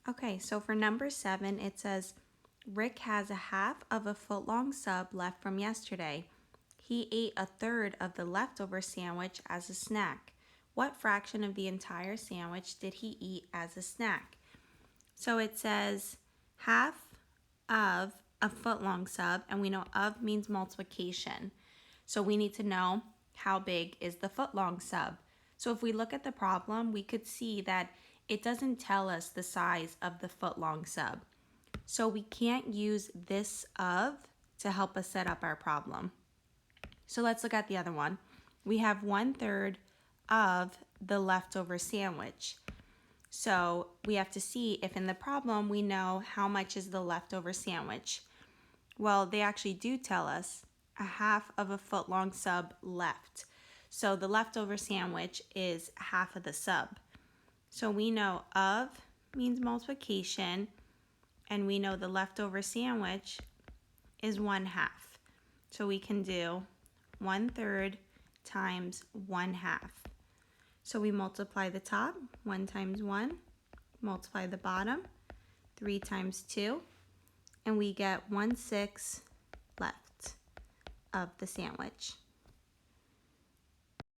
Okay, so for number 7, it says Rick has a half of a foot-long sub left from yesterday. He ate a third of the leftover sandwich as a snack. What fraction of the entire sandwich did he eat as a snack? So it says half of a foot-long sub, and we know of means multiplication. So we need to know how big is the foot-long sub. So if we look at the problem, we could see that it doesn't tell us the size of the foot-long sub. So we can't use this of to help us set up our problem. So let's look at the other one. We have 1/3 of the leftover sandwich. So we have to see if in the problem we know how much is the leftover sandwich. Well, they actually do tell us a half of a foot-long sub left. So the leftover sandwich is half of the sub. So we know of means multiplication, and we know the leftover sandwich is 1/2. So we can do 1/3 times 1/2. So we multiply the top, 1 times 1, multiply the bottom, 3 times 2, and we get 1/6 left of the sandwich.